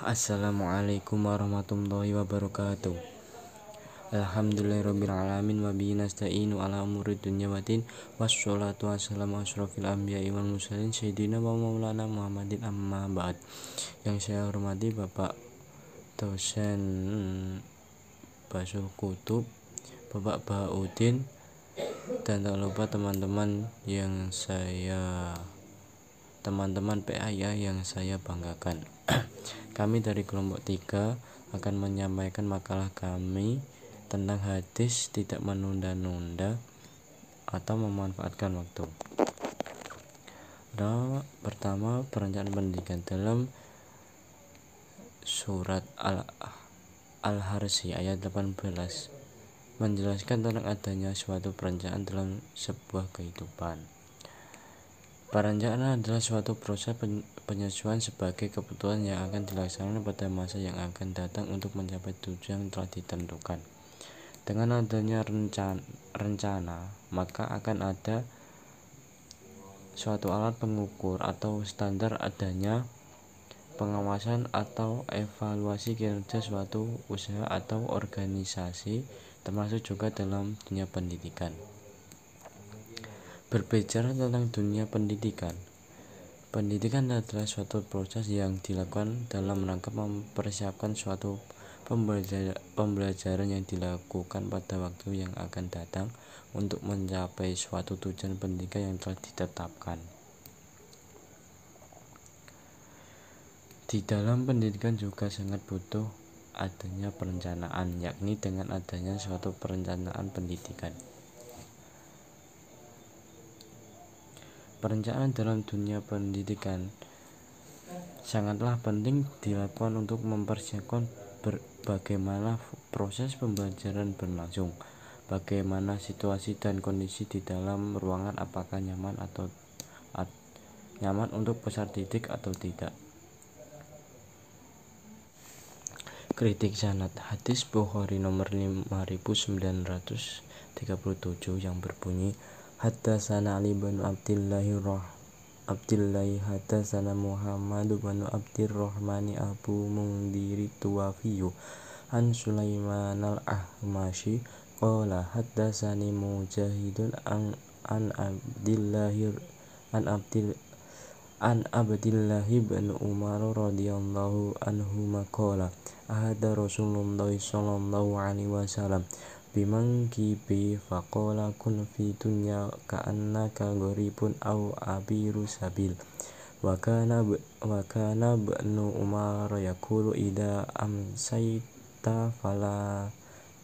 Assalamualaikum warahmatullahi wabarakatuh. Alhamdulillahirrabbilalamin wa bihi nasta'inu ala umuri dunya waddin. Wassalatu wassalamu asyrafil anbiya'i wal mursalin sayyidina wa maulana Muhammadin amma ba'd. Yang saya hormati Bapak dosen Basul Kutub, Bapak Bahaudin, dan tak lupa teman-teman PAIA yang saya banggakan. Kami dari kelompok 3 akan menyampaikan makalah kami tentang hadis tidak menunda-nunda atau memanfaatkan waktu. Pertama, perencanaan pendidikan. Dalam surat Al-Harsi ayat 18 menjelaskan tentang adanya suatu perencanaan dalam sebuah kehidupan. Perencanaan adalah suatu proses penyesuaian sebagai kebutuhan yang akan dilaksanakan pada masa yang akan datang untuk mencapai tujuan yang telah ditentukan. Dengan adanya rencana, maka akan ada suatu alat pengukur atau standar adanya pengawasan atau evaluasi kinerja suatu usaha atau organisasi, termasuk juga dalam dunia pendidikan. Berbicara tentang dunia pendidikan, pendidikan adalah suatu proses yang dilakukan dalam rangka mempersiapkan suatu pembelajaran yang dilakukan pada waktu yang akan datang untuk mencapai suatu tujuan pendidikan yang telah ditetapkan. Di dalam pendidikan juga sangat butuh adanya perencanaan, yakni dengan adanya suatu perencanaan pendidikan. Perencanaan dalam dunia pendidikan sangatlah penting dilakukan untuk mempersiapkan bagaimana proses pembelajaran berlangsung, bagaimana situasi dan kondisi di dalam ruangan, apakah nyaman untuk peserta didik atau tidak. Kritik sanad. Hadis Bukhari nomor 5937 yang berbunyi, Haddatsana Ali bin Abdillahi haddatsana Muhammad bin Abdirrahmani Abu Mundhiri Tuwafiyu an Sulaiman al-Ahmashi qala haddatsani Mujahidun an Abdillahi bin Umar radhiyallahu anhu maqala ahada Rasulullah sallallahu alaihi wasallam bimangkibi faqala kun fi dunya ka'annaka gharibun aw abiru sabil wa kana ibnu Umar yaqulu idza amsayta fala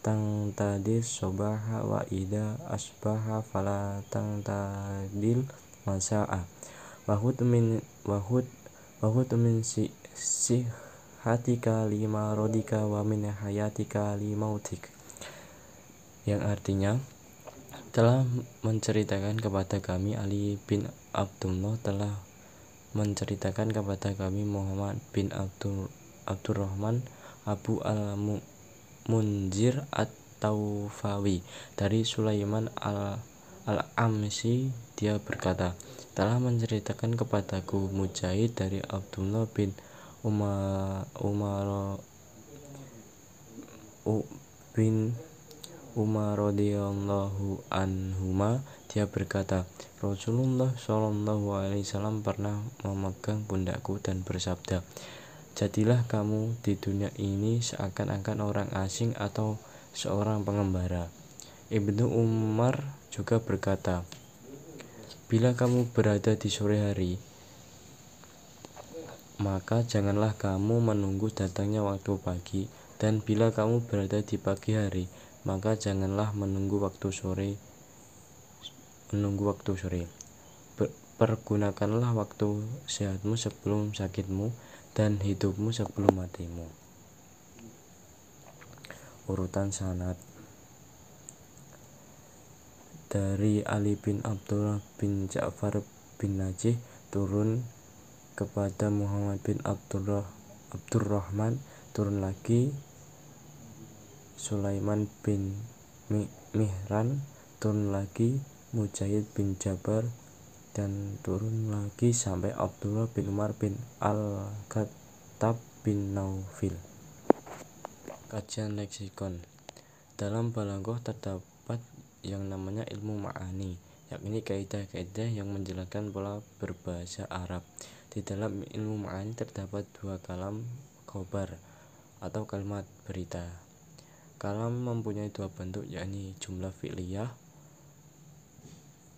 tangtadis subaha wa idza asbaha fala tangtadil masa'a wahud min sihatika lima rodika wa min hayatika limautik, yang artinya telah menceritakan kepada kami Ali bin Abdullah, telah menceritakan kepada kami Muhammad bin Abdurrahman Abu al-Munzir at-Taufawi dari Sulaiman al-Amsi, dia berkata, telah menceritakan kepadaku Mujahid dari Abdullah bin Umar radhiyallahu anhuma, dia berkata, Rasulullah sallallahu alaihi wasallam pernah memegang pundakku dan bersabda, jadilah kamu di dunia ini seakan-akan orang asing atau seorang pengembara. Ibnu Umar juga berkata, bila kamu berada di sore hari, maka janganlah kamu menunggu datangnya waktu pagi, dan bila kamu berada di pagi hari, maka janganlah menunggu waktu sore. Pergunakanlah waktu sehatmu sebelum sakitmu, dan hidupmu sebelum matimu. Urutan sanad. Dari Ali bin Abdullah bin Ja'far bin Najih turun kepada Muhammad bin Abdurrahman, turun lagi Sulaiman bin Mihran, turun lagi Mujahid bin Jabar, dan turun lagi sampai Abdullah bin Umar bin Al-Khattab bin Naufil. Kajian leksikon. Dalam Balaghah terdapat yang namanya ilmu ma'ani, yakni kaidah-kaidah yang menjelaskan pola berbahasa Arab. Di dalam ilmu ma'ani terdapat dua kalam khobar atau kalimat berita. Kalam mempunyai dua bentuk, yakni jumlah fi'liyah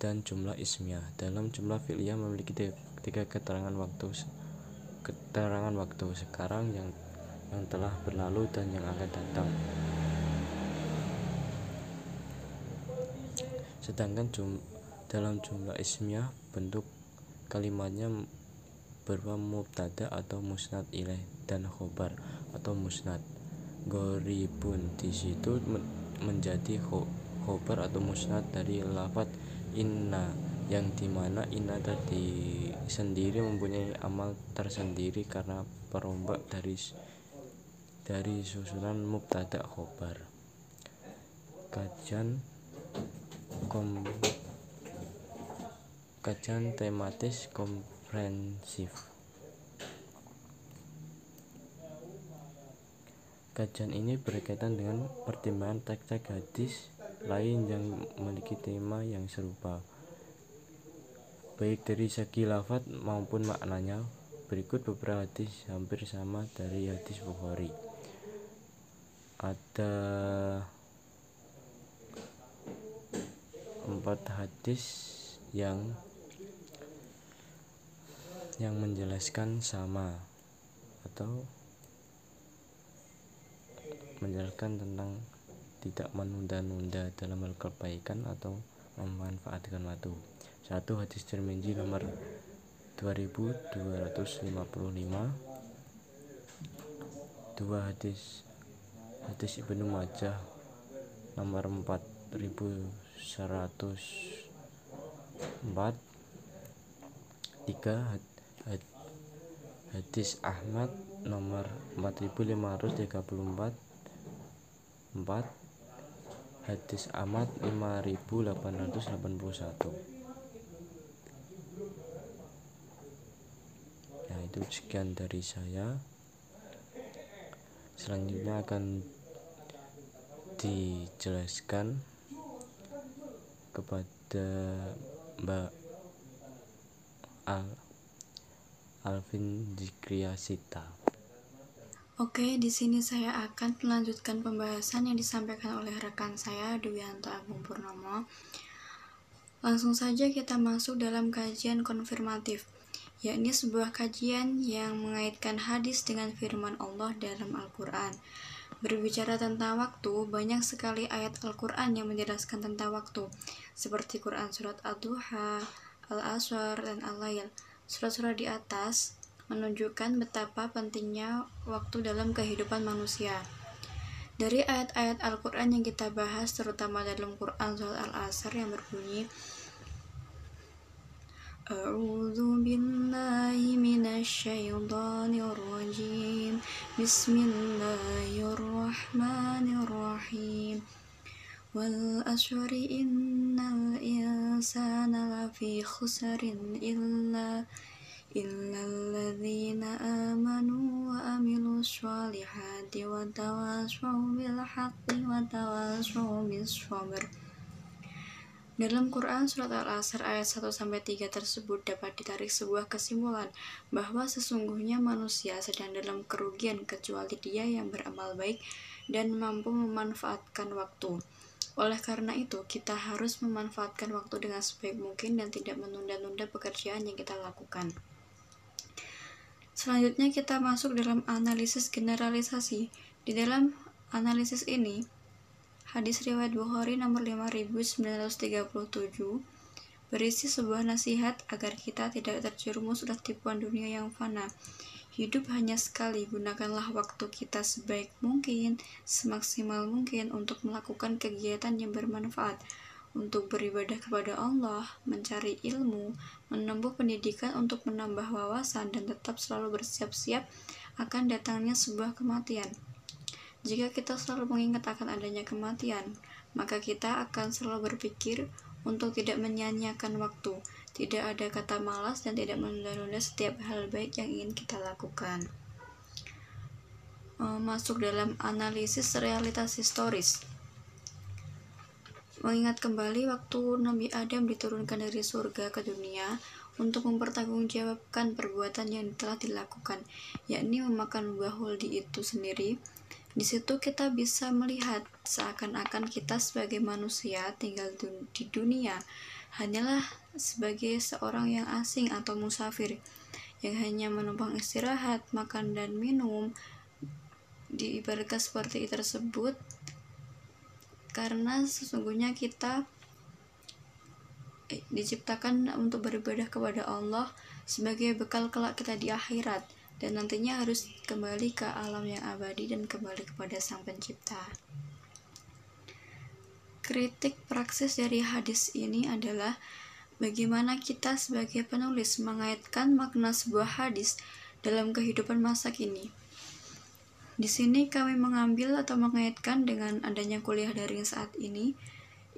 dan jumlah ismiyah. Dalam jumlah fi'liyah memiliki tiga keterangan waktu, sekarang, yang telah berlalu, dan yang akan datang. Sedangkan dalam jumlah ismiyah, bentuk kalimatnya berupa mubtada atau musnad ilaih dan khobar atau musnad. Gharibun di situ menjadi khobar atau musnad dari lafaz inna, yang dimana inna tadi sendiri mempunyai amal tersendiri karena perombak dari susunan mubtada khobar. Kajian tematis komprehensif. Kajian ini berkaitan dengan pertimbangan teks-teks hadis lain yang memiliki tema yang serupa, baik dari segi lafaz maupun maknanya. Berikut beberapa hadis hampir sama dari hadis Bukhari. Ada 4 hadis yang menjelaskan sama atau menjelaskan tentang tidak menunda-nunda dalam hal kebaikan atau memanfaatkan waktu. 1. Hadis Tirmidzi nomor 2255. 2. Hadis Ibnu Majah nomor 4104. 3. Hadis Ahmad nomor 4534. 4. Hadis Ahmad 5881. Nah, itu sekian dari saya. Selanjutnya akan dijelaskan kepada Mbak Alvin Zikriasita. Oke, di sini saya akan melanjutkan pembahasan yang disampaikan oleh rekan saya, Dwianto Agung Purnomo. Langsung saja kita masuk dalam kajian konfirmatif, yakni sebuah kajian yang mengaitkan hadis dengan firman Allah dalam Al-Quran. Berbicara tentang waktu, banyak sekali ayat Al-Quran yang menjelaskan tentang waktu, seperti Quran Surat Ad-Duha, Al-Asr, dan Al-Lail. Surat-surat di atas menunjukkan betapa pentingnya waktu dalam kehidupan manusia. Dari ayat-ayat Al-Quran yang kita bahas, terutama dalam Quran Surat Al-Asr yang berbunyi, A'udzu billahi minasyaitonir rajim. Bismillahirrahmanirrahim. Wal asri innal insana lafi khusrin illa alladzina amanu wa amilus sholihati wa tawassaw bil haqqi wa tawassaw bis sabr. Dalam Quran Surat Al-Asr ayat 1-3 tersebut dapat ditarik sebuah kesimpulan bahwa sesungguhnya manusia sedang dalam kerugian kecuali dia yang beramal baik dan mampu memanfaatkan waktu. Oleh karena itu, kita harus memanfaatkan waktu dengan sebaik mungkin dan tidak menunda-nunda pekerjaan yang kita lakukan. Selanjutnya kita masuk dalam analisis generalisasi. Di dalam analisis ini, hadis riwayat Bukhari nomor 5937 berisi sebuah nasihat agar kita tidak terjerumus oleh tipuan dunia yang fana. Hidup hanya sekali, gunakanlah waktu kita sebaik mungkin, semaksimal mungkin untuk melakukan kegiatan yang bermanfaat, untuk beribadah kepada Allah, mencari ilmu, menempuh pendidikan untuk menambah wawasan, dan tetap selalu bersiap-siap akan datangnya sebuah kematian. Jika kita selalu mengingat akan adanya kematian, maka kita akan selalu berpikir untuk tidak menyia-nyiakan waktu. Tidak ada kata malas dan tidak menunda-nunda setiap hal baik yang ingin kita lakukan. masuk dalam analisis realitas historis. Mengingat kembali waktu Nabi Adam diturunkan dari surga ke dunia untuk mempertanggungjawabkan perbuatan yang telah dilakukan, yakni memakan buah huldi itu sendiri. Di situ kita bisa melihat seakan-akan kita sebagai manusia tinggal di dunia hanyalah sebagai seorang yang asing atau musafir yang hanya menumpang istirahat, makan dan minum. Diibaratkan seperti tersebut karena sesungguhnya kita diciptakan untuk beribadah kepada Allah sebagai bekal kelak kita di akhirat, dan nantinya harus kembali ke alam yang abadi dan kembali kepada Sang Pencipta. Kritik praksis dari hadis ini adalah bagaimana kita sebagai penulis mengaitkan makna sebuah hadis dalam kehidupan masa kini. Di sini kami mengambil atau mengaitkan dengan adanya kuliah daring saat ini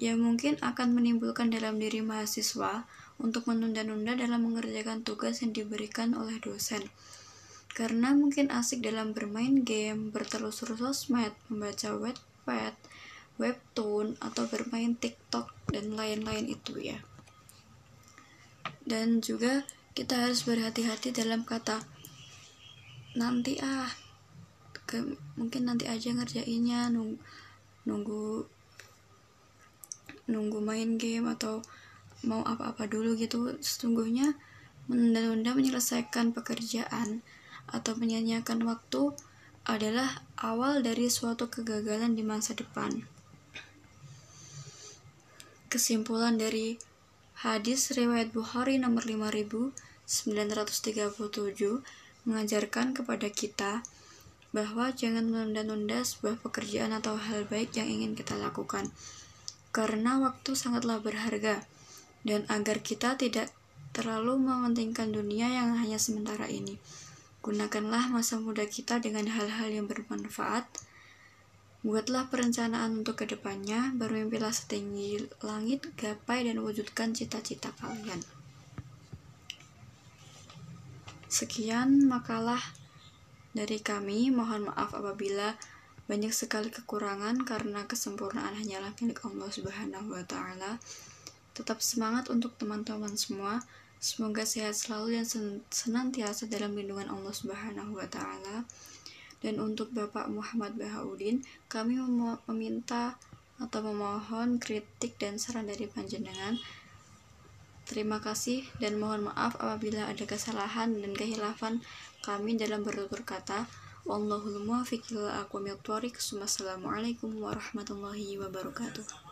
yang mungkin akan menimbulkan dalam diri mahasiswa untuk menunda-nunda dalam mengerjakan tugas yang diberikan oleh dosen. Karena mungkin asik dalam bermain game, bertelusur sosmed, membaca Wattpad, webtoon, atau bermain TikTok dan lain-lain itu ya. Dan juga kita harus berhati-hati dalam kata nanti mungkin nanti aja ngerjainnya, nunggu main game atau mau apa-apa dulu gitu. Sesungguhnya menunda-nunda menyelesaikan pekerjaan atau menyia-nyiakan waktu adalah awal dari suatu kegagalan di masa depan. Kesimpulan dari hadis riwayat Bukhari nomor 5937 mengajarkan kepada kita bahwa jangan menunda-nunda sebuah pekerjaan atau hal baik yang ingin kita lakukan, karena waktu sangatlah berharga, dan agar kita tidak terlalu mementingkan dunia yang hanya sementara ini. Gunakanlah masa muda kita dengan hal-hal yang bermanfaat. Buatlah perencanaan untuk kedepannya, bermimpilah setinggi langit, gapai dan wujudkan cita-cita kalian. Sekian makalah dari kami. Mohon maaf apabila banyak sekali kekurangan, karena kesempurnaan hanyalah milik Allah Subhanahu wa Ta'ala. Tetap semangat untuk teman-teman semua. Semoga sehat selalu dan senantiasa dalam lindungan Allah Subhanahu wa Ta'ala. Dan untuk Bapak Muhammad Bahaudin, kami meminta atau memohon kritik dan saran dari panjenengan. Terima kasih dan mohon maaf apabila ada kesalahan dan kehilafan kami dalam bertutur kata. Wallahul muwaffiq ila aqwamit thoriq. Wassalamualaikum warahmatullahi wabarakatuh.